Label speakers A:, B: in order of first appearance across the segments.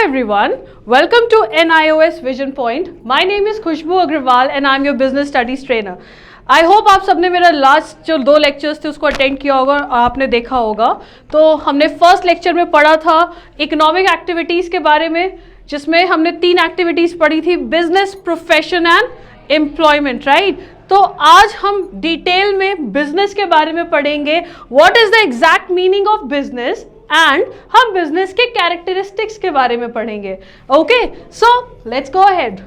A: everyone, welcome to NIOS Vision Point. My name is Khushbu Agrawal and I'm your business studies trainer. I hope आप सबने मेरा last जो 2 lectures थे उसको attend किया होगा और आपने देखा होगा. तो हमने फर्स्ट लेक्चर में पढ़ा था इकोनॉमिक एक्टिविटीज़ के बारे में, जिसमें हमने 3 एक्टिविटीज़ पढ़ी थी, business, profession and employment, right. तो आज हम डिटेल में बिजनेस के बारे में पढ़ेंगे. What is the exact meaning of business and हम बिजनेस के कैरेक्टरिस्टिक्स के बारे में पढ़ेंगे. Okay, so let's go ahead.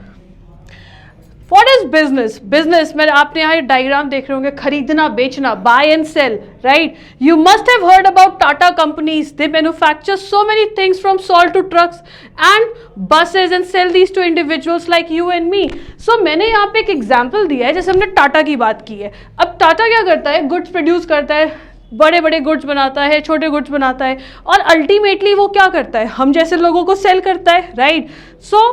A: What is business? Business में आपने यहाँ डायग्राम देख रहे होंगे, खरीदना, बेचना, buy and sell, right. You must have heard about Tata companies. They manufacture so many things from salt to trucks and buses and sell these to individuals like you and me. सो मैंने यहाँ पे एक example दिया है, जैसे हमने टाटा की बात की है. अब टाटा क्या करता है? गुड्स प्रोड्यूस करता है, बड़े बड़े गुड्स बनाता है, छोटे गुड्स बनाता है, और अल्टीमेटली वो क्या करता है? हम जैसे लोगों को सेल करता है, राइट. सो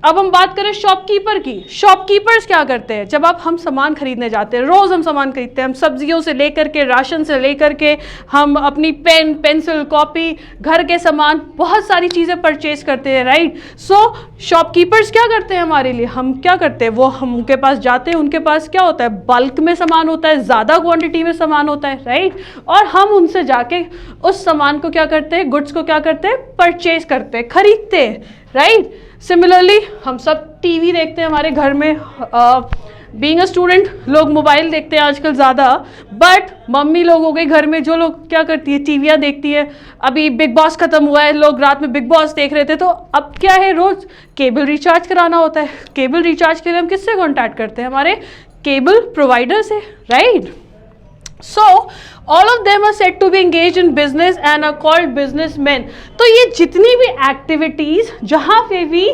A: अब हम बात करें शॉपकीपर की. शॉपकीपर्स क्या करते हैं? जब हम सामान खरीदने जाते हैं, रोज़ हम सामान खरीदते हैं, हम सब्जियों से लेकर के, राशन से लेकर के, हम अपनी पेन, पेंसिल, कॉपी, घर के सामान, बहुत सारी चीज़ें परचेज करते हैं, राइट. सो शॉपकीपर्स क्या करते हैं हमारे लिए? हम क्या करते हैं? वो हम उनके पास जाते हैं, उनके पास क्या होता है? बल्क में सामान होता है, ज़्यादा क्वांटिटी में सामान होता है, राइट. और हम उनसे जाके उस सामान को क्या करते हैं? गुड्स को क्या करते हैं? परचेज करते हैं, खरीदते हैं, राइट. सिमिलरली हम सब टीवी देखते हैं हमारे घर में. बीइंग अ स्टूडेंट लोग मोबाइल देखते हैं आजकल ज़्यादा, बट मम्मी लोग हो गई घर में, जो लोग क्या करती है? टीवियाँ देखती है. अभी बिग बॉस खत्म हुआ है, लोग रात में बिग बॉस देख रहे थे, तो अब क्या है? रोज़ केबल रिचार्ज कराना होता है. केबल रिचार्ज के लिए हम किससे कॉन्टैक्ट करते हैं? हमारे केबल प्रोवाइडर से, right. So all of them are said to be engaged in business and are called businessmen. तो ये जितनी भी एक्टिविटीज जहाँ पे भी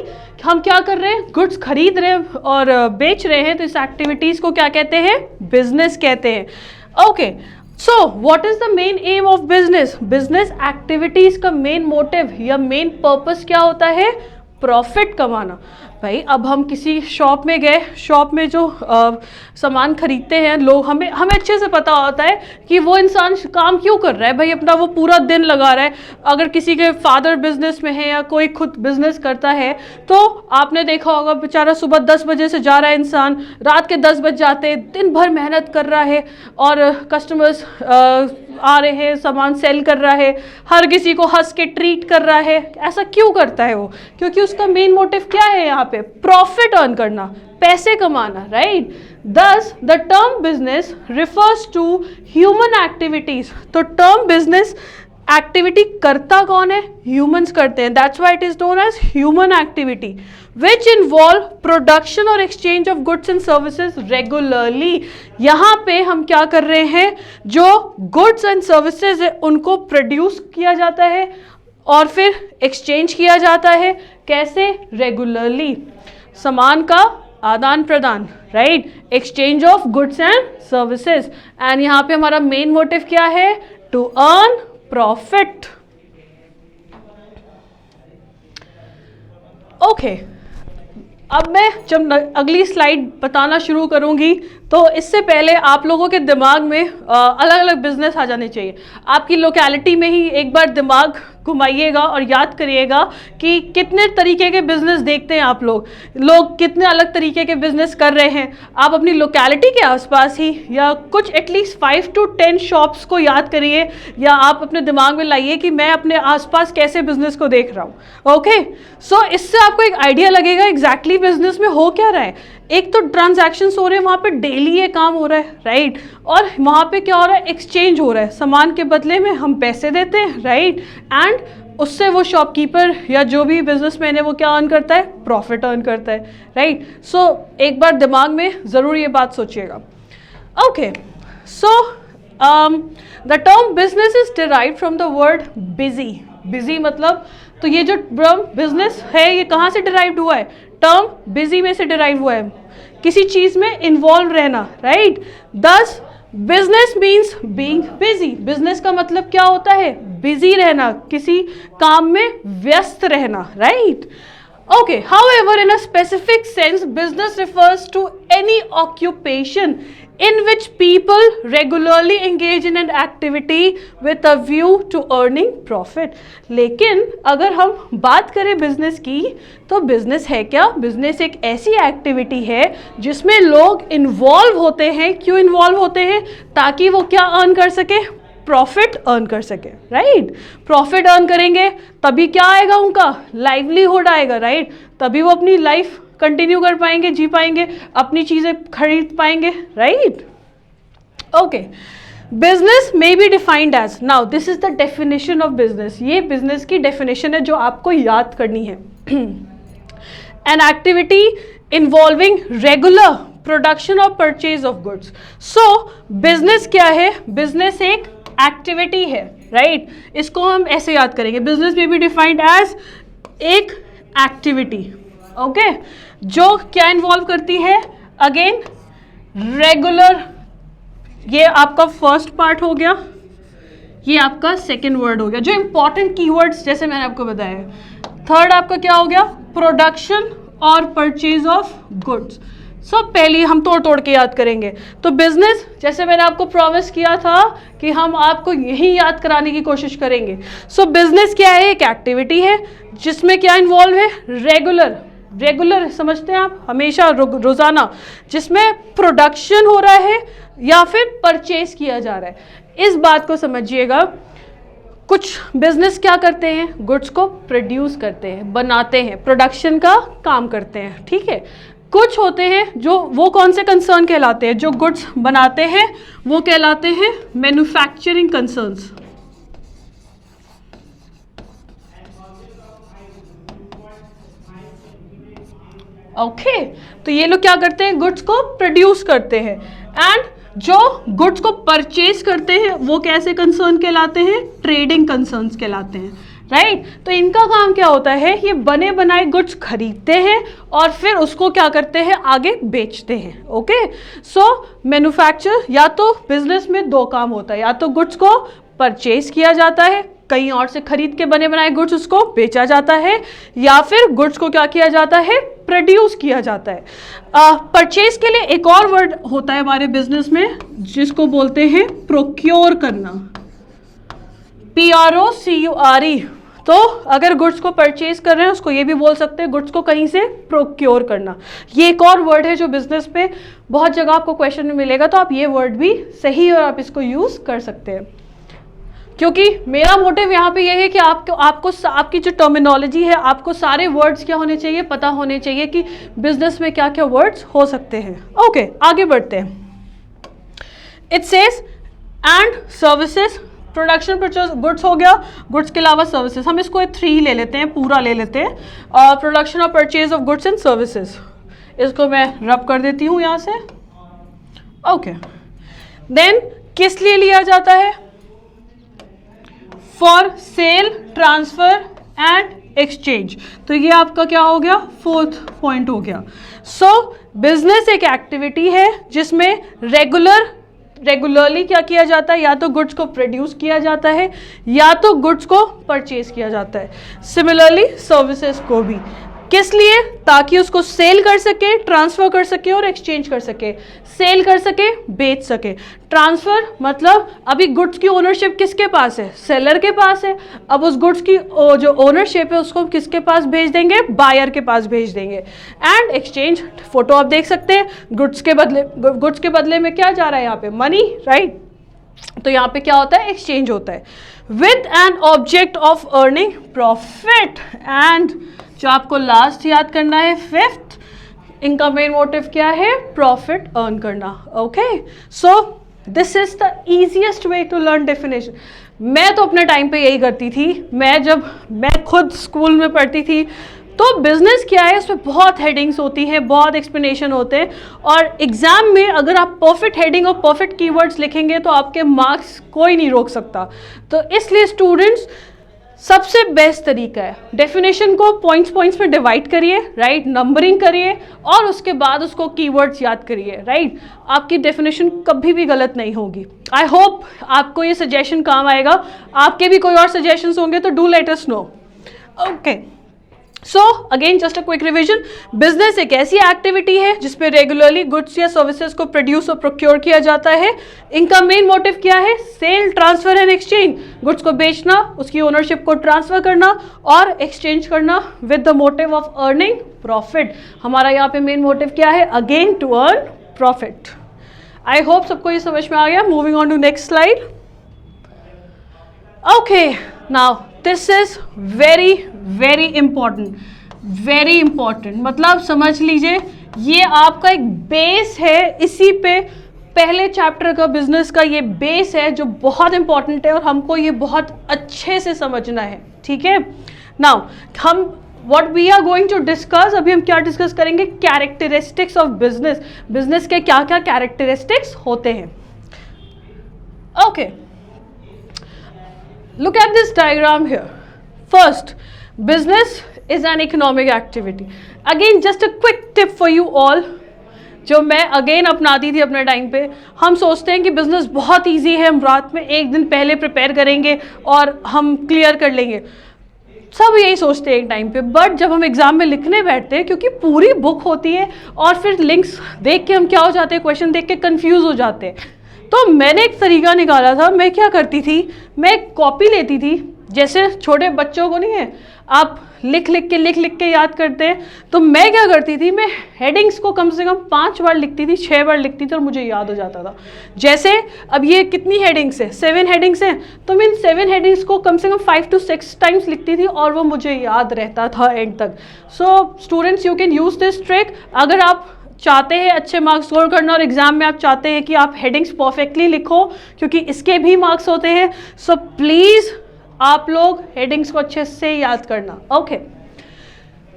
A: हम क्या कर रहे हैं? गुड्स खरीद रहे हैं और बेच रहे हैं, तो इस एक्टिविटीज को क्या कहते हैं? बिजनेस कहते हैं. Okay, so what is the main M of business? Business activities का मेन मोटिव या मेन पर्पस क्या होता है? प्रॉफिट कमाना. भाई अब हम किसी शॉप में गए, शॉप में जो सामान खरीदते हैं लोग, हमें अच्छे से पता होता है कि वो इंसान काम क्यों कर रहा है. भाई अपना वो पूरा दिन लगा रहा है. अगर किसी के फादर बिजनेस में है या कोई खुद बिजनेस करता है, तो आपने देखा होगा बेचारा सुबह 10 बजे से जा रहा है इंसान, रात के 10 बज जाते हैं, दिन भर मेहनत कर रहा है और कस्टमर्स आ रहे हैं, सामान सेल कर रहा है, हर किसी को हंस के ट्रीट कर रहा है. ऐसा क्यों करता है वो? क्योंकि उसका मेन मोटिव क्या है यहाँ पे? प्रॉफिट अर्न करना, पैसे कमाना, right. Thus the term business refers to human activities. तो term business एक्टिविटी करता कौन है? ह्यूमंस करते हैं. That's why it is known as human activity which involve production और exchange of goods and services regularly. यहाँ पे हम क्या कर रहे हैं? जो गुड्स एंड सर्विसेज है उनको प्रोड्यूस किया जाता है और फिर एक्सचेंज किया जाता है. कैसे? रेगुलरली. सामान का आदान प्रदान, right. Exchange of goods and services. And यहाँ पे हमारा मेन मोटिव क्या है? To earn profit. ओके, अब मैं जब अगली स्लाइड बताना शुरू करूंगी, तो इससे पहले आप लोगों के दिमाग में अलग अलग बिजनेस आ जाने चाहिए. आपकी लोकेलिटी में ही एक बार दिमाग घुमाइएगा और याद करिएगा कि कितने तरीके के बिजनेस देखते हैं आप लोग कितने अलग तरीके के बिजनेस कर रहे हैं. आप अपनी लोकेलिटी के आसपास ही या कुछ एटलीस्ट 5 to 10 शॉप्स को याद करिए, या आप अपने दिमाग में लाइए कि मैं अपने आसपास कैसे बिजनेस को देख रहा हूँ. ओके, सो इससे आपको एक आइडिया लगेगा एग्जैक्टली बिजनेस में हो क्या रहा है. एक तो ट्रांजैक्शंस हो रहे हैं, वहाँ पे डेली ये काम हो रहा है, राइट. और वहाँ पे क्या हो रहा है? एक्सचेंज हो रहा है. सामान के बदले में हम पैसे देते हैं, राइट. एंड उससे वो शॉपकीपर या जो भी बिजनेसमैन है वो क्या अर्न करता है? प्रॉफिट अर्न करता है, राइट. सो एक बार दिमाग में ज़रूर ये बात सोचिएगा. Okay, so the term business is derived from the word busy. Busy मतलब, तो ये जो बिजनेस है ये कहाँ से डिराइव्ड हुआ है? टर्म बिजी में से डिराइव हुआ है. किसी चीज में इन्वॉल्व रहना, राइट. दस business means being busy. Business का मतलब क्या होता है? बिजी रहना, किसी काम में व्यस्त रहना, right. Okay, however, in a specific sense, business refers to any occupation, in which people regularly engage in an activity with a view to earning profit. लेकिन अगर हम बात करें बिजनेस की, तो बिजनेस है क्या? बिजनेस एक ऐसी एक्टिविटी है जिसमें लोग इन्वॉल्व होते हैं. क्यों इन्वॉल्व होते हैं? ताकि वो क्या अर्न कर सके? प्रॉफिट अर्न कर सके, राइट? प्रॉफिट अर्न करेंगे तभी क्या आएगा? उनका लाइवलीहुड आएगा, राइट? तभी वो अपनी लाइफ कंटिन्यू कर पाएंगे, जी पाएंगे, अपनी चीजें खरीद पाएंगे, right? Okay, business may be defined as, now this is the definition of business. ये बिजनेस की डेफिनेशन है जो आपको याद करनी है. An activity involving regular production और purchase of goods. So business क्या है? बिजनेस एक एक्टिविटी है, राइट? इसको हम ऐसे याद करेंगे, बिजनेस में बी डिफाइंड एज एक एक्टिविटी, ओके, जो क्या इन्वॉल्व करती है? अगेन रेगुलर, ये आपका फर्स्ट पार्ट हो गया, ये आपका सेकेंड वर्ड हो गया, जो इंपॉर्टेंट कीवर्ड्स जैसे मैंने आपको बताया. थर्ड आपका क्या हो गया? प्रोडक्शन और परचेज ऑफ गुड्स. सब पहले हम तोड़ के याद करेंगे. तो बिजनेस, जैसे मैंने आपको प्रॉमिस किया था कि हम आपको यही याद कराने की कोशिश करेंगे. सो बिजनेस क्या है? एक एक्टिविटी है जिसमें क्या इन्वॉल्व है? रेगुलर समझते हैं आप, हमेशा, रोजाना, जिसमें प्रोडक्शन हो रहा है या फिर परचेज किया जा रहा है. इस बात को समझिएगा. कुछ बिजनेस क्या करते हैं? गुड्स को प्रोड्यूस करते हैं, बनाते हैं, प्रोडक्शन का काम करते हैं, ठीक है. कुछ होते हैं जो, वो कौन से कंसर्न कहलाते हैं? जो गुड्स बनाते हैं वो कहलाते हैं मैन्युफैक्चरिंग कंसर्न्स. ओके, तो ये लोग क्या करते हैं? गुड्स को प्रोड्यूस करते हैं. एंड जो गुड्स को परचेज करते हैं वो कैसे कंसर्न कहलाते हैं? ट्रेडिंग कंसर्न्स कहलाते हैं, राइट? तो इनका काम क्या होता है? ये बने बनाए गुड्स खरीदते हैं और फिर उसको क्या करते हैं? आगे बेचते हैं. ओके, सो मैन्युफैक्चर, या तो बिजनेस में दो काम होता है, या तो गुड्स को परचेज किया जाता है, कहीं और से खरीद के बने बनाए गुड्स उसको बेचा जाता है, या फिर गुड्स को क्या किया जाता है? प्रोड्यूस किया जाता है. परचेज के लिए एक और वर्ड होता है हमारे बिजनेस में जिसको बोलते हैं प्रोक्योर करना, PROCURE. तो अगर गुड्स को परचेज कर रहे हैं उसको ये भी बोल सकते हैं गुड्स को कहीं से प्रोक्योर करना. ये एक और वर्ड है जो बिजनेस पे बहुत जगह आपको क्वेश्चन में मिलेगा, तो आप ये वर्ड भी सही और आप इसको यूज कर सकते हैं. क्योंकि मेरा मोटिव यहाँ पे ये है कि आपको आपकी जो टर्मिनोलॉजी है, आपको सारे वर्ड्स क्या होने चाहिए? पता होने चाहिए कि बिजनेस में क्या क्या वर्ड्स हो सकते हैं. ओके, आगे बढ़ते हैं. It says and services. Production purchase goods हो गया, गुड्स के अलावा सर्विसेज. हम इसको 3 ले लेते हैं, पूरा ले लेते हैं. प्रोडक्शन और purchase of goods and services. इसको मैं रब कर देती हूँ यहाँ से. ओके, देन किस लिए लिया जाता है? For sale, transfer and exchange. तो ये आपका क्या हो गया? 4th पॉइंट हो गया. सो बिजनेस एक एक्टिविटी है जिसमें रेगुलरली क्या किया जाता है? या तो गुड्स को प्रोड्यूस किया जाता है या तो गुड्स को परचेज किया जाता है. सिमिलरली सर्विसेज को भी. किस लिए? ताकि उसको सेल कर सके, ट्रांसफर कर सके और एक्सचेंज कर सके. सेल कर सके, बेच सके. ट्रांसफर मतलब अभी गुड्स की ओनरशिप किसके पास है? सेलर के पास है. अब उस गुड्स की जो ओनरशिप है उसको किसके पास भेज देंगे? बायर के पास भेज देंगे. एंड एक्सचेंज, फोटो आप देख सकते हैं, गुड्स के बदले में क्या जा रहा है यहाँ पे? Money, right? तो यहाँ पे क्या होता है? एक्सचेंज होता है. With an object of earning profit. And जो आपको लास्ट याद करना है, 5th, इनका मेन मोटिव क्या है? प्रॉफिट अर्न करना. Okay, so this is the easiest way to learn definition. मैं तो अपने टाइम पे यही करती थी. मैं खुद स्कूल में पढ़ती थी तो बिजनेस क्या है, उसमें बहुत हेडिंग्स होती हैं, बहुत एक्सप्लेनेशन होते हैं, और एग्जाम में अगर आप परफेक्ट हेडिंग और परफेक्ट कीवर्ड्स लिखेंगे तो आपके मार्क्स कोई नहीं रोक सकता. तो इसलिए स्टूडेंट्स, सबसे बेस्ट तरीका है डेफिनेशन को पॉइंट्स में डिवाइड करिए, राइट, नंबरिंग करिए और उसके बाद उसको कीवर्ड्स याद करिए, राइट. आपकी डेफिनेशन कभी भी गलत नहीं होगी. आई होप आपको ये सजेशन काम आएगा. आपके भी कोई और सजेशंस होंगे तो do let us know. Okay, so again just a quick revision, business एक ऐसी एक्टिविटी है जिसमें रेगुलरली गुड्स या सर्विसेज को प्रोड्यूस और प्रोक्योर किया जाता है। इनका मेन मोटिव क्या है? Sale, transfer and exchange. Goods को बेचना, उसकी ओनरशिप को ट्रांसफर करना और एक्सचेंज करना with the motive of earning profit. हमारा यहाँ पे मेन मोटिव क्या है? Again to earn profit. I hope सबको ये समझ में आ गया। Moving on to next slide. Okay, now this is very very important, very important. मतलब समझ लीजिए ये आपका एक बेस है, इसी पे पहले चैप्टर का बिजनेस का ये बेस है जो बहुत इंपॉर्टेंट है और हमको ये बहुत अच्छे से समझना है, ठीक है। नाउ हम what we are going to discuss, अभी हम क्या डिस्कस करेंगे? Characteristics of business. बिजनेस के क्या क्या कैरेक्टरिस्टिक्स होते हैं। Okay, look at this diagram here. First, business is an economic activity. Again, just a quick tip for you all, जो मैं अगेन अपनाती थी अपने टाइम पे। हम सोचते हैं कि बिजनेस बहुत इजी है, हम रात में एक दिन पहले प्रिपेयर करेंगे और हम क्लियर कर लेंगे। सब यही सोचते हैं एक टाइम पे, बट जब हम एग्जाम में लिखने बैठते हैं, क्योंकि पूरी बुक होती है और फिर लिंक्स देख के हम क्या हो जाते हैं, क्वेश्चन देख के कंफ्यूज हो जाते हैं। तो मैंने एक तरीका निकाला था। मैं क्या करती थी, मैं एक कॉपी लेती थी, जैसे छोटे बच्चों को नहीं है आप लिख लिख के याद करते हैं, तो मैं क्या करती थी, मैं हेडिंग्स को कम से कम 5 बार लिखती थी, 6 बार लिखती थी और मुझे याद हो जाता था। जैसे अब ये कितनी हेडिंग्स है? 7 हेडिंग्स हैं, तो मैं इन 7 हेडिंग्स को कम से कम 5 to 6 टाइम्स लिखती थी और वो मुझे याद रहता था एंड तक। So students, you can use this trick. अगर आप चाहते हैं अच्छे मार्क्स स्कोर करना और एग्जाम में आप चाहते हैं कि आप हेडिंग्स परफेक्टली लिखो, क्योंकि इसके भी मार्क्स होते हैं, सो प्लीज आप लोग हेडिंग्स को अच्छे से याद करना। Okay,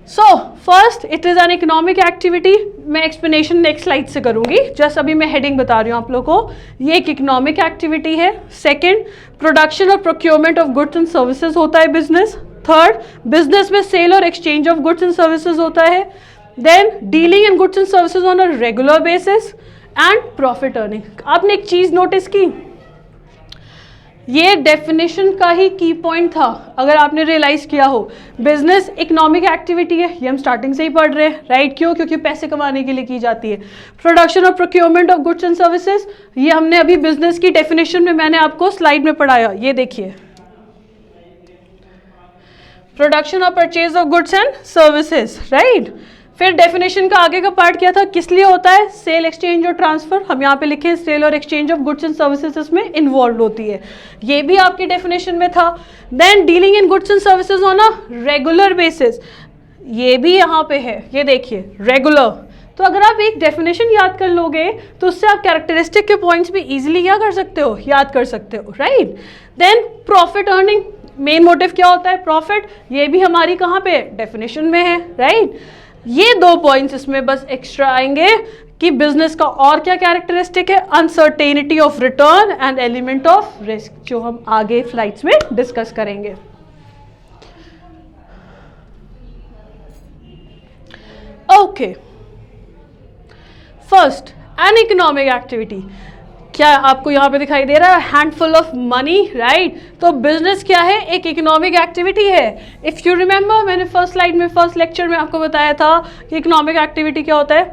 A: so first, it is an economic activity. मैं एक्सप्लेनेशन नेक्स्ट स्लाइड से करूंगी, जस्ट अभी मैं हेडिंग बता रही हूँ आप लोगों को। ये एक इकोनॉमिक एक्टिविटी है। सेकेंड, प्रोडक्शन और procurement of goods and services होता है बिजनेस। थर्ड, बिजनेस में सेल और exchange of goods and services होता है। Then dealing in goods and services on a regular basis and profit earning. आपने एक चीज नोटिस की, ये डेफिनेशन का ही की पॉइंट था। अगर आपने रियलाइज किया हो, बिजनेस इकोनॉमिक एक्टिविटी है, ये हम स्टार्टिंग से ही पढ़ रहे हैं, राइट? क्यों? क्योंकि पैसे कमाने के लिए की जाती है। प्रोडक्शन और procurement of goods and services, ये हमने अभी बिजनेस की डेफिनेशन में मैंने आपको स्लाइड में पढ़ाया, ये देखिए। प्रोडक्शन और purchase of goods and services, right? फिर डेफिनेशन का आगे का पार्ट क्या था, किस लिए होता है? सेल, एक्सचेंज और ट्रांसफर। हम यहाँ पे लिखे सेल और exchange of goods and services इसमें इन्वॉल्व होती है, ये भी आपकी डेफिनेशन में था। Then dealing in goods and services on a regular basis, ये भी यहाँ पे है, ये देखिए रेगुलर। तो अगर आप एक डेफिनेशन याद कर लोगे तो उससे आप कैरेक्टरिस्टिक के पॉइंट्स भी इजीली क्या कर सकते हो, याद कर सकते हो, right? Then profit earning, main motive क्या होता है? प्रॉफिट। ये भी हमारी कहाँ पे डेफिनेशन में है, राइट? ये 2 पॉइंट्स इसमें बस एक्स्ट्रा आएंगे कि बिजनेस का और क्या कैरेक्टरिस्टिक है, uncertainty of return and element of risk, जो हम आगे स्लाइड्स में डिस्कस करेंगे। Okay, first, an economic activity. क्या आपको यहाँ पे दिखाई दे रहा है? Handful of money, right? तो बिजनेस क्या है? एक इकोनॉमिक एक्टिविटी है। इफ यू रिमेंबर, मैंने फर्स्ट स्लाइड में, फर्स्ट लेक्चर में आपको बताया था कि इकोनॉमिक एक्टिविटी क्या होता है।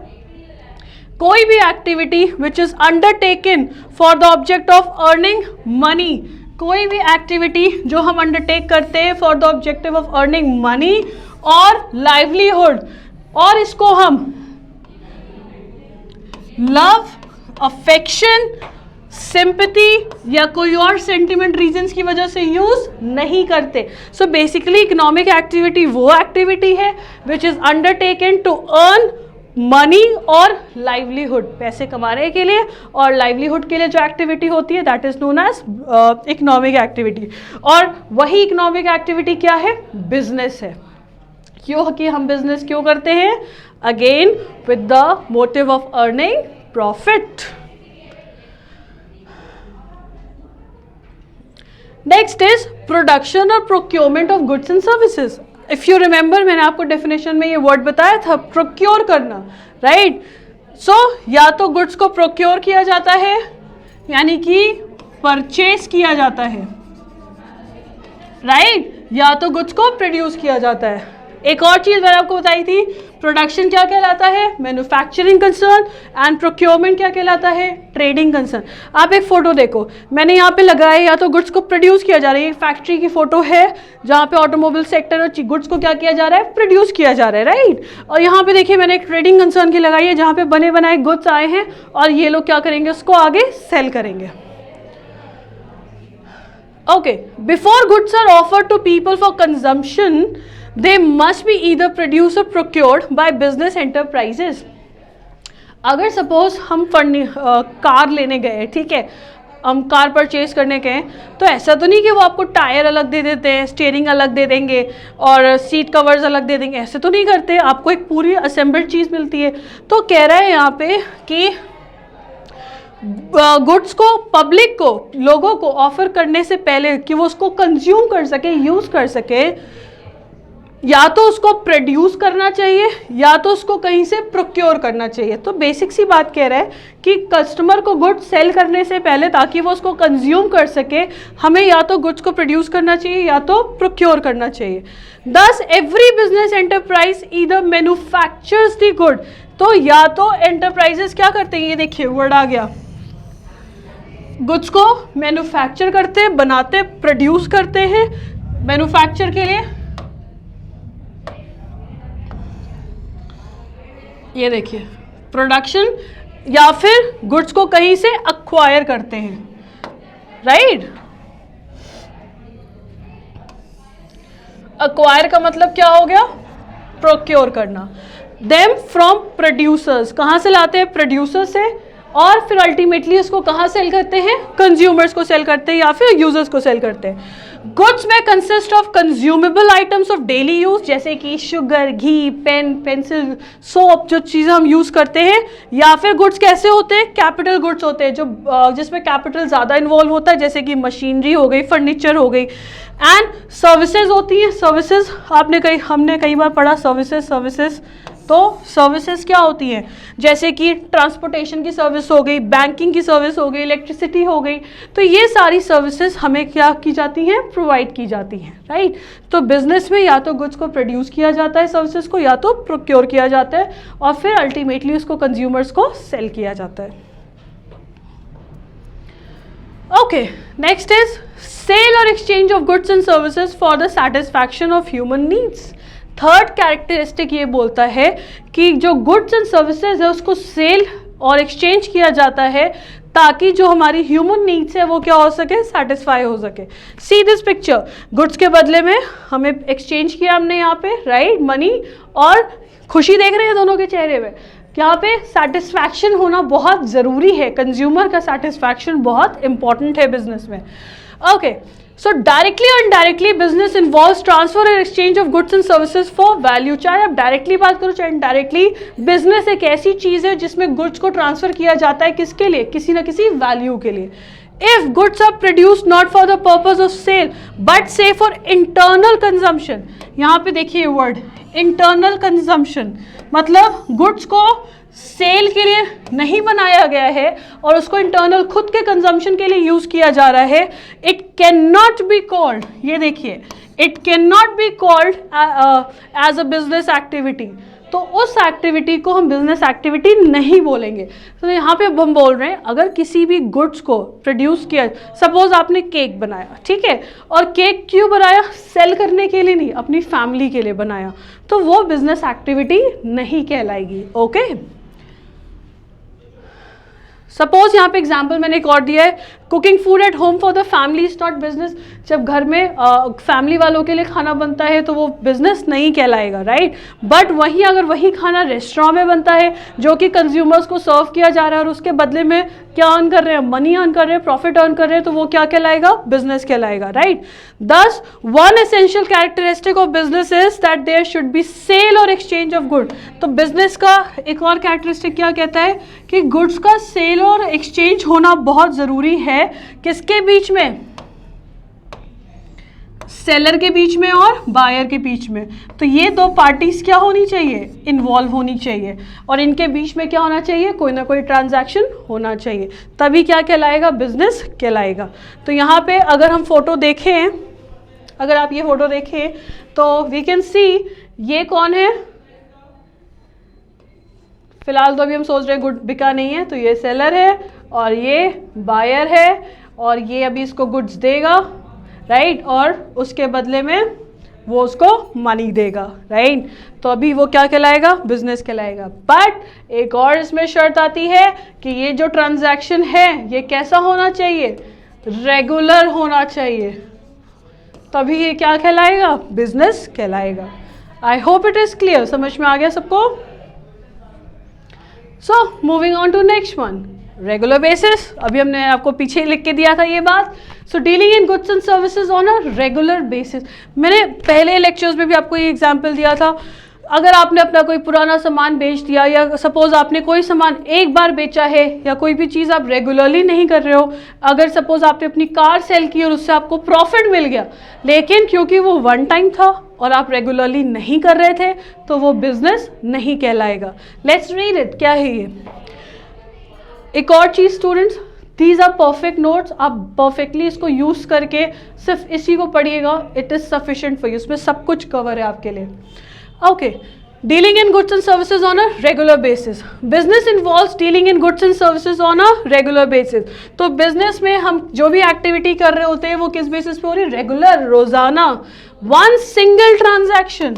A: कोई भी activity which is undertaken for the object of earning money, कोई भी एक्टिविटी जो हम अंडरटेक करते हैं for the objective of earning money और लाइवलीहुड, और इसको हम लव, अफेक्शन, सिंपैथी या कोई और सेंटिमेंट रीजंस की वजह से यूज नहीं करते। सो बेसिकली इकोनॉमिक एक्टिविटी वो एक्टिविटी है which is undertaken to earn money और लाइवलीहुड, पैसे कमाने के लिए और लाइवलीहुड के लिए जो एक्टिविटी होती है that is known as economic activity. और वही इकोनॉमिक एक्टिविटी क्या है? बिजनेस है। क्यों कि हम बिजनेस क्यों करते हैं? Again with the motive of earning profit. Next is production और procurement of goods and services. If you remember, मैंने आपको डेफिनेशन में ये वर्ड बताया था, प्रोक्योर करना, राइट? सो या तो गुड्स को प्रोक्योर किया जाता है, यानी कि परचेज किया जाता है, राइट? या तो गुड्स को प्रोड्यूस किया जाता है। एक और चीज़ मैंने आपको बताई थी, प्रोडक्शन क्या कहलाता है, मैन्युफैक्चरिंग कंसर्न, एंड प्रोक्योरमेंट क्या कहलाता है, ट्रेडिंग कंसर्न। आप एक फ़ोटो देखो, मैंने यहाँ पे लगाया, या तो गुड्स को प्रोड्यूस किया जा रहा है, एक फैक्ट्री की फ़ोटो है जहाँ पे ऑटोमोबाइल सेक्टर और गुड्स को क्या किया जा रहा है, प्रोड्यूस किया जा रहा है, राइट। और यहाँ पे देखिए मैंने एक ट्रेडिंग कंसर्न की लगाई है जहाँ पे बने बनाए गुड्स आए हैं और ये लोग क्या करेंगे, उसको आगे सेल करेंगे। Okay, before goods are offered to people for consumption, they must be either produced or procured by business enterprises. अगर सपोज हम कार लेने गए, ठीक है, हम कार परचेज करने गए, तो ऐसा तो नहीं कि वो आपको टायर अलग दे देते हैं, स्टीयरिंग अलग दे देंगे और सीट कवर्स अलग दे देंगे, ऐसे तो नहीं करते, आपको एक पूरी असेंबल्ड चीज़ मिलती है। तो कह रहा है यहाँ पे कि गुड्स को पब्लिक को, लोगों को ऑफर करने से पहले कि वो उसको कंज्यूम कर सके, यूज़ कर सके, या तो उसको प्रोड्यूस करना चाहिए या तो उसको कहीं से प्रोक्योर करना चाहिए। तो बेसिक सी बात कह रहा है कि कस्टमर को गुड्स सेल करने से पहले, ताकि वो उसको कंज्यूम कर सके, हमें या तो गुड्स को प्रोड्यूस करना चाहिए या तो प्रोक्योर करना चाहिए। Thus every business enterprise either manufactures the good, तो या तो एंटरप्राइजेस क्या करते हैं, ये देखिए वर्ड आ गया, गुड्स को मैन्युफैक्चर करते हैं, बनाते, प्रोड्यूस करते हैं। मैन्युफैक्चर के लिए ये देखिए प्रोडक्शन, या फिर गुड्स को कहीं से अक्वायर करते हैं, राइट। अक्वायर का मतलब क्या हो गया, प्रोक्योर करना। देम फ्रॉम प्रोड्यूसर्स, कहाँ से लाते हैं, प्रोड्यूसर से, और फिर अल्टीमेटली उसको कहाँ सेल करते हैं, कंज्यूमर्स को सेल करते हैं या फिर यूजर्स को सेल करते हैं। गुड्स में consist of consumable items of daily use, जैसे कि शुगर, घी, पेन, पेंसिल, सोप, जो चीज़ें हम यूज़ करते हैं। या फिर गुड्स कैसे होते हैं, कैपिटल गुड्स होते हैं, जो जिसमें कैपिटल ज़्यादा इन्वॉल्व होता है, जैसे कि मशीनरी हो गई, फर्नीचर हो गई। एंड सर्विसेज होती हैं, सर्विसेज हमने कई बार पढ़ा, सर्विसेज तो सर्विसेज क्या होती हैं, जैसे कि ट्रांसपोर्टेशन की सर्विस हो गई, बैंकिंग की सर्विस हो गई, इलेक्ट्रिसिटी हो गई। तो ये सारी सर्विसेज हमें क्या की जाती हैं, प्रोवाइड की जाती हैं, राइट। तो बिजनेस में या तो गुड्स को प्रोड्यूस किया जाता है, सर्विसेज को, या तो प्रोक्योर किया जाता है और फिर अल्टीमेटली उसको कंज्यूमर्स को सेल किया जाता है। ओके, नेक्स्ट इज सेल और exchange of goods and services for the satisfaction of human needs. Third characteristic ये बोलता है कि जो गुड्स एंड सर्विसेज है उसको सेल और एक्सचेंज किया जाता है ताकि जो हमारी ह्यूमन नीड्स है वो क्या हो सके, सेटिस्फाई हो सके। सी दिस पिक्चर, गुड्स के बदले में हमें एक्सचेंज किया हमने यहाँ पे, राइट, मनी, और खुशी देख रहे हैं दोनों के चेहरे में। यहाँ पे सेटिस्फैक्शन होना बहुत ज़रूरी है, कंज्यूमर का सेटिस्फैक्शन बहुत इंपॉर्टेंट है बिजनेस में। ओके, सो डायरेक्टली और इनडायरेक्टली बिजनेस इन्वॉल्व्स ट्रांसफर और exchange of goods and services for value. चाहे आप डायरेक्टली बात करो चाहे इनडायरेक्टली, बिजनेस एक ऐसी चीज़ है जिसमें गुड्स को ट्रांसफर किया जाता है, किसके लिए, किसी ना किसी वैल्यू के लिए। If goods are produced not for the purpose of sale but say for internal consumption, यहाँ पे देखिए वर्ड इंटरनल कंजम्पशन, मतलब गुड्स को सेल के लिए नहीं बनाया गया है और उसको इंटरनल खुद के कंजम्पशन के लिए यूज किया जा रहा है, it can not be called, ये देखिए, it can not be called as a business activity. तो उस एक्टिविटी को हम बिजनेस एक्टिविटी नहीं बोलेंगे। तो यहाँ पे अब हम बोल रहे हैं अगर किसी भी गुड्स को प्रोड्यूस किया, सपोज आपने केक बनाया, ठीक है, और केक क्यों बनाया, सेल करने के लिए नहीं, अपनी फैमिली के लिए बनाया, तो वो बिजनेस एक्टिविटी नहीं कहलाएगी। ओके, सपोज यहाँ पे एग्जाम्पल मैंने एक और दिया है, cooking food at home for the family is not business. जब घर में फैमिली वालों के लिए खाना बनता है तो वो बिजनेस नहीं कहलाएगा, राइट। बट वहीं अगर वही खाना रेस्टोरेंट में बनता है जो कि कंज्यूमर्स को सर्व किया जा रहा है और उसके बदले में क्या अर्न कर रहे हैं, मनी अर्न कर रहे हैं, प्रॉफिट अर्न कर रहे हैं, तो वो क्या कहलाएगा, बिजनेस कहलाएगा, right. Thus one essential characteristic of business is that there should be sale और एक्सचेंज ऑफ गुड। तो बिजनेस का एक और कैरेक्टरिस्टिक क्या कहता है कि गुड्स का सेल और एक्सचेंज होना बहुत ज़रूरी है, किसके बीच में, सेलर के बीच में और बायर के बीच में। तो ये दो पार्टीज क्या होनी चाहिए, इन्वॉल्व होनी चाहिए, और इनके बीच में क्या होना चाहिए, कोई ना कोई ट्रांजैक्शन होना चाहिए, तभी क्या कहलाएगा, बिजनेस कहलाएगा। तो यहाँ पे अगर हम फोटो देखें, अगर आप ये फोटो देखें तो वी कैन सी ये कौन है? फिलहाल तो अभी हम सोच रहे हैं गुड बिका नहीं है, तो ये सेलर है और ये बायर है और ये अभी इसको गुड्स देगा, राइट, और उसके बदले में वो उसको मनी देगा, राइट। तो अभी वो क्या कहलाएगा? बिजनेस कहलाएगा। बट एक और इसमें शर्त आती है कि ये जो ट्रांजैक्शन है ये कैसा होना चाहिए? रेगुलर होना चाहिए, तभी ये क्या कहलाएगा? बिजनेस कहलाएगा। I hope it is clear, समझ में आ गया सबको? So moving on to next one, regular basis. अभी हमने आपको पीछे लिख के दिया था ये बात। So dealing in goods and services on a regular basis. मैंने पहले लेक्चर्स में भी आपको ये एग्जांपल दिया था। अगर आपने अपना कोई पुराना सामान बेच दिया, या सपोज आपने कोई सामान एक बार बेचा है, या कोई भी चीज़ आप रेगुलरली नहीं कर रहे हो, अगर सपोज आपने अपनी कार सेल की और उससे आपको प्रॉफिट मिल गया, लेकिन क्योंकि वो वन टाइम था और आप रेगुलरली नहीं कर रहे थे, तो वो बिजनेस नहीं कहलाएगा। लेट्स रीड इट, क्या है ये? एक और चीज़ students, these are perfect notes, आप परफेक्टली इसको यूज करके सिर्फ इसी को पढ़िएगा, it is sufficient for you. इसमें सब कुछ कवर है आपके लिए। Okay, dealing in goods and services on a regular basis. Business involves dealing in goods and services on a regular basis. तो बिजनेस में हम जो भी एक्टिविटी कर रहे होते हैं वो किस बेसिस पे हो रही है? रेगुलर, रोजाना, वन सिंगल ट्रांजैक्शन।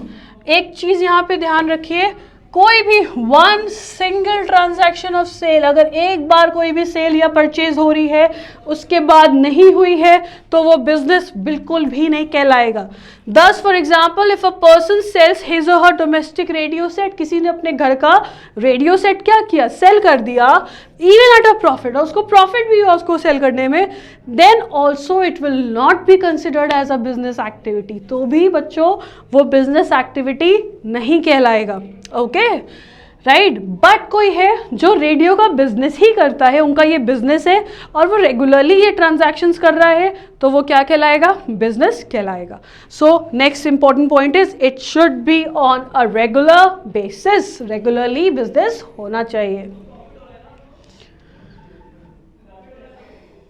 A: एक चीज यहाँ पे ध्यान रखिए, कोई भी one single transaction of sale, अगर एक बार कोई भी सेल या परचेज हो रही है उसके बाद नहीं हुई है, तो वो बिजनेस बिल्कुल भी नहीं कहलाएगा। दस for example, if a person sales his और हर डोमेस्टिक रेडियो सेट, किसी ने अपने घर का रेडियो सेट क्या किया? सेल कर दिया, इवन एट अ प्रॉफिट, और उसको प्रॉफिट भी हुआ उसको सेल करने में, then also it will not be considered as a business activity. तो भी बच्चों वो बिजनेस एक्टिविटी नहीं कहलाएगा। Okay, right. बट कोई है जो रेडियो का बिजनेस ही करता है, उनका ये बिजनेस है और वो रेगुलरली ये ट्रांजैक्शंस कर रहा है, तो वो क्या कहलाएगा? बिजनेस कहलाएगा। So next important point is it should be on a regular basis. Regularly business होना चाहिए।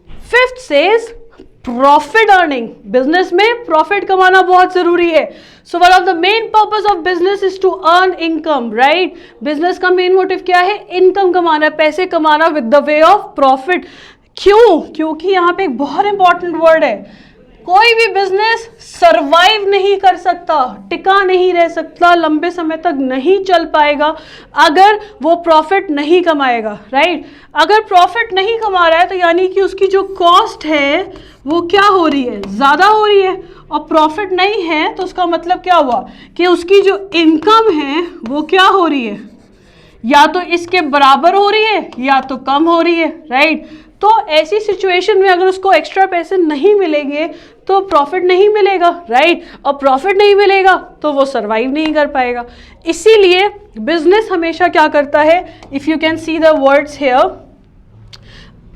A: Fifth says profit earning. Business में प्रॉफिट कमाना बहुत जरूरी है। So one of the main purpose of business is to earn income, right. Business का main motive क्या है? इनकम कमाना, पैसे कमाना with the way of profit. क्यों? क्योंकि यहाँ पे एक बहुत इंपॉर्टेंट वर्ड है, कोई भी बिजनेस सरवाइव नहीं कर सकता, टिका नहीं रह सकता, लंबे समय तक नहीं चल पाएगा अगर वो प्रॉफिट नहीं कमाएगा, राइट। अगर प्रॉफिट नहीं कमा रहा है तो यानी कि उसकी जो कॉस्ट है वो क्या हो रही है? ज़्यादा हो रही है। और प्रॉफिट नहीं है तो उसका मतलब क्या हुआ कि उसकी जो इनकम है वो क्या हो रही है? या तो इसके बराबर हो रही है या तो कम हो रही है, राइट। तो ऐसी सिचुएशन में अगर उसको एक्स्ट्रा पैसे नहीं मिलेंगे तो प्रॉफिट नहीं मिलेगा, राइट। और प्रॉफिट नहीं मिलेगा तो वो सरवाइव नहीं कर पाएगा। इसीलिए बिजनेस हमेशा क्या करता है, if you can see the words here,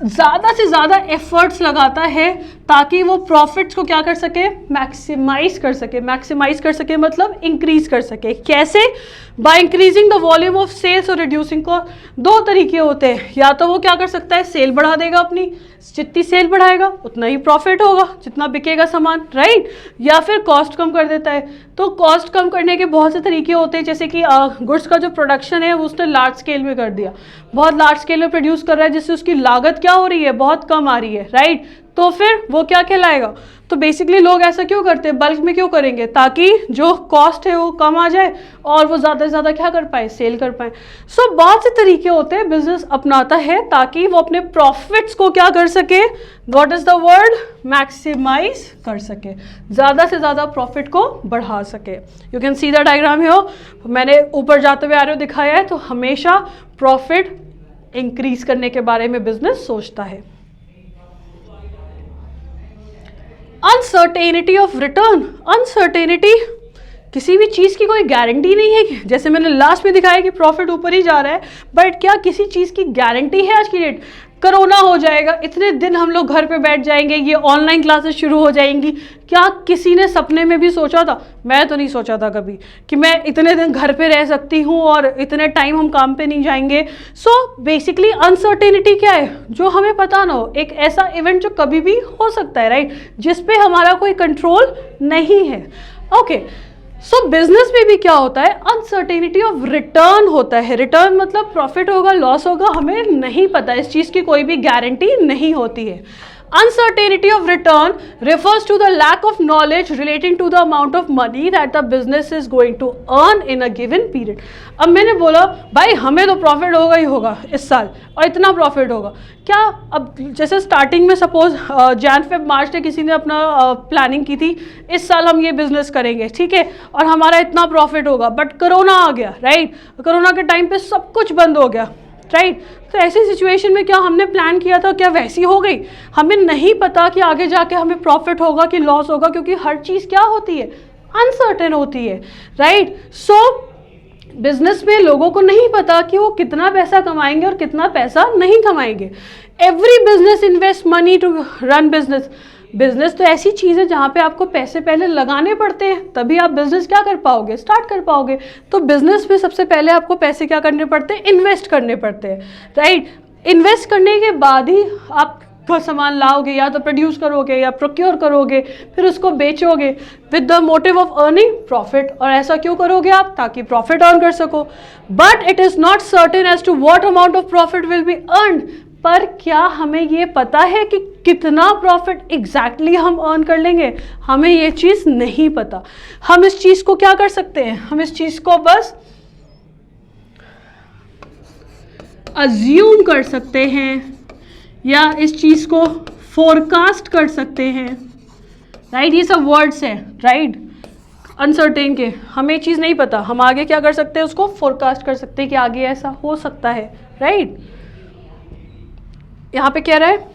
A: ज़्यादा से ज़्यादा एफर्ट्स लगाता है ताकि वो प्रॉफिट्स को क्या कर सके? मैक्सिमाइज कर सके। मैक्सिमाइज कर सके मतलब इंक्रीज कर सके। कैसे? By increasing the volume of sales और रिड्यूसिंग कॉस्ट। दो तरीके होते हैं, या तो वो क्या कर सकता है? सेल बढ़ा देगा अपनी, जितनी सेल बढ़ाएगा उतना ही प्रॉफिट होगा, जितना बिकेगा सामान, राइट। या फिर कॉस्ट कम कर देता है। तो कॉस्ट कम करने के बहुत से तरीके होते हैं, जैसे कि गुड्स का जो प्रोडक्शन है वो उसने लार्ज स्केल में कर दिया, बहुत लार्ज स्केल में प्रोड्यूस कर रहा है, जिससे उसकी लागत क्या हो रही है? बहुत कम आ रही है, राइट। तो फिर वो क्या कहलाएगा? तो बेसिकली लोग ऐसा क्यों करते हैं? बल्क में क्यों करेंगे? ताकि जो कॉस्ट है वो कम आ जाए और वो ज़्यादा से ज़्यादा क्या कर पाए? सेल कर पाए। सो बहुत से तरीके होते हैं बिजनेस अपनाता है ताकि वो अपने प्रॉफिट्स को क्या कर सके? What is the word? Maximise कर सके, ज़्यादा से ज़्यादा प्रॉफिट को बढ़ा सके। You can see the diagram here, मैंने ऊपर जाते हुए आरे दिखाया है। तो हमेशा प्रॉफिट इंक्रीज करने के बारे में बिजनेस सोचता है। Uncertainty of return. अनसर्टेनिटी, किसी भी चीज़ की कोई गारंटी नहीं है। जैसे मैंने लास्ट में दिखाया कि प्रॉफिट ऊपर ही जा रहा है, बट क्या किसी चीज़ की गारंटी है? आज की डेट कोरोना हो जाएगा, इतने दिन हम लोग घर पे बैठ जाएंगे, ये ऑनलाइन क्लासेस शुरू हो जाएंगी, क्या किसी ने सपने में भी सोचा था? मैं तो नहीं सोचा था कभी कि मैं इतने दिन घर पे रह सकती हूँ और इतने टाइम हम काम पे नहीं जाएंगे। सो बेसिकली अनसर्टेनिटी क्या है? जो हमें पता ना हो, एक ऐसा इवेंट जो कभी भी हो सकता है, राइट, जिस पे हमारा कोई कंट्रोल नहीं है। ओके, सो बिजनेस में भी क्या होता है, अनसर्टेनिटी ऑफ रिटर्न होता है। रिटर्न मतलब प्रॉफिट होगा लॉस होगा हमें नहीं पता, इस चीज की कोई भी गारंटी नहीं होती है। Uncertainty of return refers to the lack of knowledge relating to the amount of money that the business is going to earn in a given period। अब मैंने बोला भाई हमें तो प्रॉफिट होगा ही होगा इस साल और इतना प्रॉफिट होगा, क्या अब जैसे स्टार्टिंग में सपोज जैन फेब मार्च में किसी ने अपना प्लानिंग की थी इस साल हम ये बिजनेस करेंगे, ठीक है, और हमारा इतना प्रॉफिट होगा, बट कोरोना आ गया, राइट, कोरोना के टाइम पे सब कुछ बंद हो गया, राइट। तो ऐसी सिचुएशन में क्या हमने प्लान किया था क्या वैसी हो गई? हमें नहीं पता कि आगे जाके हमें प्रॉफिट होगा कि लॉस होगा, क्योंकि हर चीज़ क्या होती है, अनसर्टेन होती है, राइट। सो बिजनेस में लोगों को नहीं पता कि वो कितना पैसा कमाएंगे और कितना पैसा नहीं कमाएंगे। Every business invest money to run business. Business तो ऐसी चीज़ है जहाँ पे आपको पैसे पहले लगाने पड़ते हैं, तभी आप बिजनेस क्या कर पाओगे, स्टार्ट कर पाओगे। तो बिजनेस में सबसे पहले आपको पैसे क्या करने पड़ते हैं, इन्वेस्ट करने पड़ते हैं, राइट। इन्वेस्ट करने के बाद ही आप सामान लाओगे, या तो प्रोड्यूस करोगे या प्रोक्योर करोगे, फिर उसको बेचोगे with the motive of earning profit. और ऐसा क्यों करोगे आप, ताकि प्रॉफिट अर्न कर सको। But it is not certain as to what amount of profit will be earned. पर क्या हमें ये पता है कि कितना प्रॉफिट एग्जैक्टली हम अर्न कर लेंगे, हमें ये चीज़ नहीं पता। हम इस चीज़ को क्या कर सकते हैं, हम इस चीज़ को बस अज्यूम कर सकते हैं या इस चीज़ को फोरकास्ट कर सकते हैं, राइट। ये सब वर्ड्स हैं, राइट, अनसर्टेन के। हमें चीज़ नहीं पता, हम आगे क्या कर सकते हैं, उसको फोरकास्ट कर सकते हैं कि आगे ऐसा हो सकता है, राइट। यहाँ पे क्या रहा है,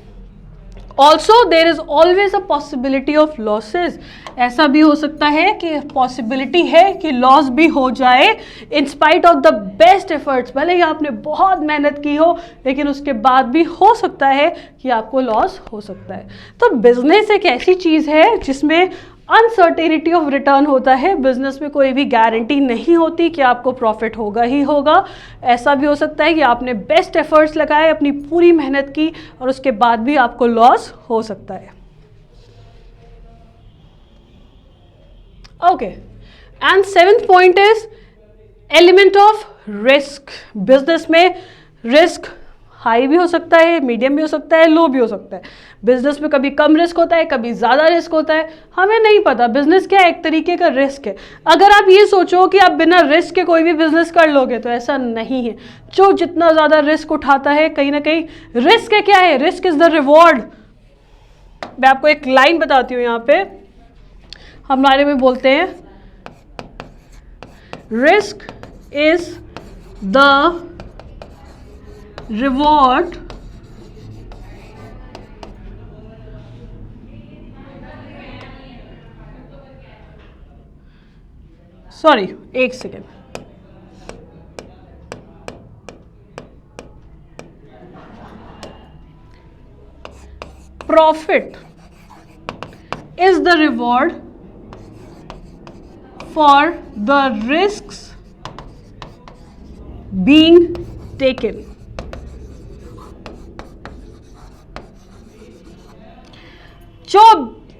A: also there is always a possibility of losses. ऐसा भी हो सकता है कि पॉसिबिलिटी है कि लॉस भी हो जाए in spite of the best efforts. भले ही आपने बहुत मेहनत की हो, लेकिन उसके बाद भी हो सकता है कि आपको लॉस हो सकता है। तो बिजनेस एक ऐसी चीज़ है जिसमें अनसर्टेनिटी ऑफ रिटर्न होता है। बिजनेस में कोई भी गारंटी नहीं होती कि आपको प्रॉफिट होगा ही होगा। ऐसा भी हो सकता है कि आपने बेस्ट एफर्ट्स लगाए, अपनी पूरी मेहनत की, और उसके बाद भी आपको लॉस हो सकता है। Okay, and seventh point is element of risk. Business में रिस्क हाई भी हो सकता है, मीडियम भी हो सकता है, लो भी हो सकता है। बिजनेस में कभी कम रिस्क होता है, कभी ज़्यादा रिस्क होता है, हमें नहीं पता। बिजनेस क्या एक तरीके का रिस्क है। अगर आप ये सोचो कि आप बिना रिस्क के कोई भी बिजनेस कर लोगे, तो ऐसा नहीं है। जो जितना ज़्यादा रिस्क उठाता है, कहीं ना कहीं रिस्क है, क्या है, रिस्क इज़ द रिवॉर्ड। मैं आपको एक लाइन बताती हूँ, यहाँ पे हमारे में बोलते हैं, risk is the reward sorry एक second, profit is the reward for the risks being taken. जो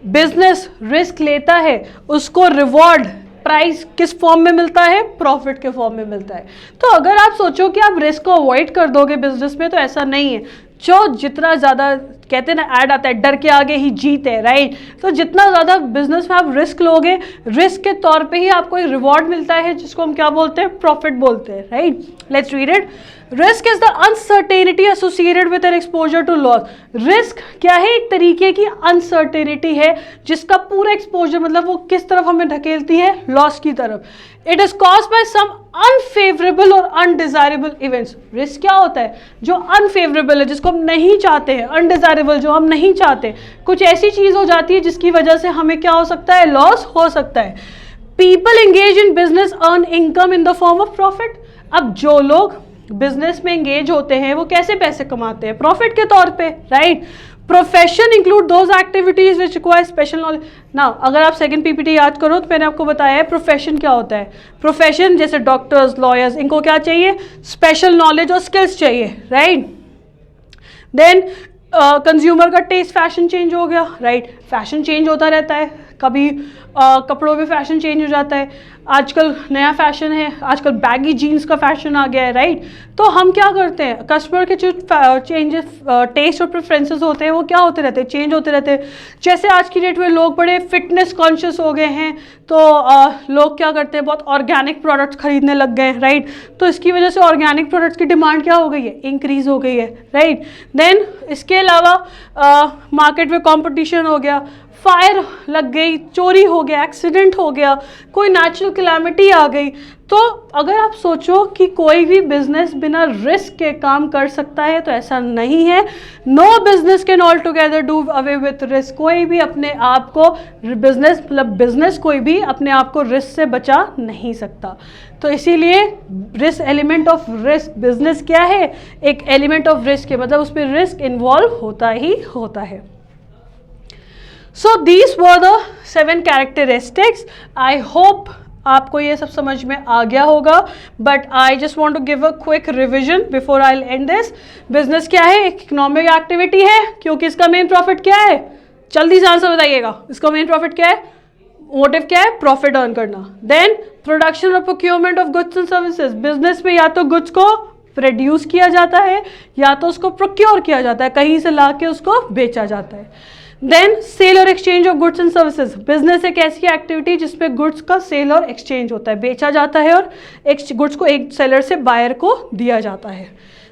A: बिजनेस रिस्क लेता है उसको रिवॉर्ड प्राइस किस फॉर्म में मिलता है, प्रॉफिट के फॉर्म में मिलता है। तो अगर आप सोचो कि आप रिस्क को अवॉइड कर दोगे बिजनेस में, तो ऐसा नहीं है। जो जितना ज़्यादा, कहते हैं ना, ऐड आता है डर के आगे ही जीत है, राइट। तो जितना ज़्यादा बिजनेस में आप रिस्क लोगे, रिस्क के तौर पे ही आपको एक रिवॉर्ड मिलता है, जिसको हम क्या बोलते हैं, प्रॉफिट बोलते हैं, right. Let's read it. Risk is the uncertainty associated with an exposure to loss. Risk क्या है, एक तरीके की अनसर्टेनिटी है जिसका पूरा एक्सपोजर, मतलब वो किस तरफ हमें ढकेलती है, लॉस की तरफ। It is caused by some unfavourable और अनडिजायरेबल इवेंट्स। रिस्क क्या होता है, जो अनफेवरेबल है, जिसको हम नहीं चाहते हैं, अनडिजायरेबल जो हम नहीं चाहते, कुछ ऐसी चीज हो जाती है जिसकी वजह से हमें क्या हो सकता है, लॉस हो सकता है। People engage in business earn income in the form of profit. अब जो लोग बिजनेस में एंगेज होते हैं वो कैसे पैसे कमाते हैं, प्रॉफिट के तौर पे, right. Profession include those activities which require special knowledge. ना, अगर आप सेकंड पीपीटी याद करो तो मैंने आपको बताया है प्रोफेशन क्या होता है। प्रोफेशन जैसे डॉक्टर्स, लॉयर्स, इनको क्या चाहिए, स्पेशल नॉलेज और स्किल्स चाहिए, राइट। देन कंज्यूमर का टेस्ट, फैशन चेंज हो गया, राइट। फैशन चेंज होता रहता है, कभी कपड़ों में फैशन चेंज हो जाता है। आजकल नया फैशन है, आजकल बैगी जीन्स का फैशन आ गया है, राइट। तो हम क्या करते हैं, कस्टमर के जो चेंजेस टेस्ट और प्रेफरेंसेस होते हैं वो क्या होते रहते हैं, चेंज होते रहते हैं। जैसे आज की डेट में लोग बड़े फिटनेस कॉन्शियस हो गए हैं, तो लोग क्या करते हैं, बहुत ऑर्गेनिक प्रोडक्ट्स खरीदने लग गए हैं, राइट। तो इसकी वजह से ऑर्गेनिक प्रोडक्ट्स की डिमांड क्या हो गई है, इंक्रीज हो गई है, राइट। देन इसके अलावा मार्केट में कंपटीशन हो गया, फायर लग गई, चोरी हो गया, एक्सीडेंट हो गया, कोई नेचुरल कैलामिटी आ गई। तो अगर आप सोचो कि कोई भी बिजनेस बिना रिस्क के काम कर सकता है, तो ऐसा नहीं है। No business can altogether do away with risk. कोई भी अपने आप को बिजनेस कोई भी अपने आप को रिस्क से बचा नहीं सकता। तो इसीलिए risk, element of risk, business क्या है, एक एलिमेंट ऑफ रिस्क है, मतलब उसमें रिस्क इन्वॉल्व होता ही होता है। So these were the 7 characteristics. I hope आपको ये सब समझ में आ गया होगा, but I just want to give a quick revision before I end this. Business क्या है, एक इकोनॉमिक एक्टिविटी है, क्योंकि इसका मेन प्रॉफिट क्या है, जल्दी से आंसर बताइएगा, इसका मेन प्रॉफिट क्या है, मोटिव क्या है, प्रॉफिट अर्न करना। देन प्रोडक्शन और procurement of goods and services, business में या तो गुड्स को प्रोड्यूस किया जाता है या तो उसको प्रोक्योर किया जाता है, कहीं से ला के उसको बेचा जाता है। देन सेल और exchange of goods and services, business एक ऐसी एक्टिविटी जिसपे गुड्स का सेल और एक्सचेंज होता है, बेचा जाता है और गुड्स को एक सेलर से बायर को दिया जाता है।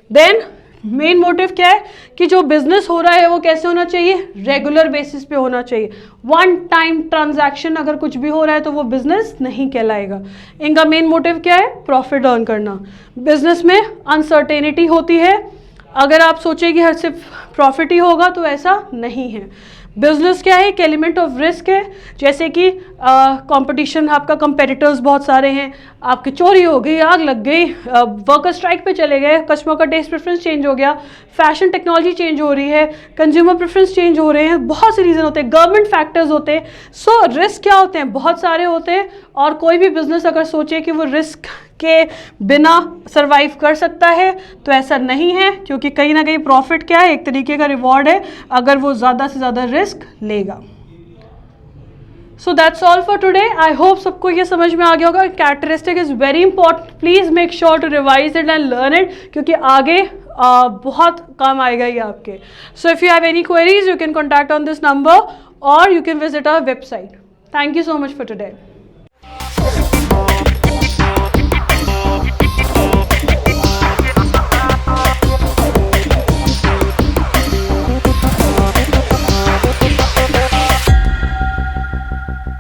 A: देन मेन मोटिव क्या है कि जो बिजनेस हो रहा है वो कैसे होना चाहिए, रेगुलर बेसिस पे होना चाहिए। वन टाइम ट्रांजैक्शन अगर कुछ भी हो रहा है तो वो बिजनेस नहीं कहलाएगा। इनका मेन मोटिव क्या है, प्रॉफिट अर्न करना। बिजनेस में अनसर्टेनिटी होती है, अगर आप सोचें कि हर सिर्फ प्रॉफिट ही होगा तो ऐसा नहीं है। बिजनेस क्या है, एक एलिमेंट ऑफ रिस्क है, जैसे कि कंपटीशन, आपका कंपेटिटर्स बहुत सारे हैं, आपकी चोरी हो गई, आग लग गई, वर्कर स्ट्राइक पे चले गए, कस्टमर का टेस्ट प्रेफरेंस चेंज हो गया, फैशन टेक्नोलॉजी चेंज हो रही है, कंज्यूमर प्रेफरेंस चेंज हो रहे हैं, बहुत से रीज़न होते हैं, गवर्नमेंट फैक्टर्स होते हैं। सो रिस्क क्या होते हैं, बहुत सारे होते हैं, और कोई भी बिजनेस अगर सोचे कि वो रिस्क के बिना सरवाइव कर सकता है तो ऐसा नहीं है, क्योंकि कहीं ना कहीं प्रॉफिट क्या है, एक तरीके का रिवॉर्ड है अगर वो ज़्यादा से ज़्यादा रिस्क लेगा। So that's all for today. I hope सबको ये समझ में आ गया होगा। Characteristic is very important, please make sure to revise it and learn it, क्योंकि आगे बहुत काम आएगा ये आपके। So if you have any queries you can contact on this number और you can visit our website. Thank you so much for today.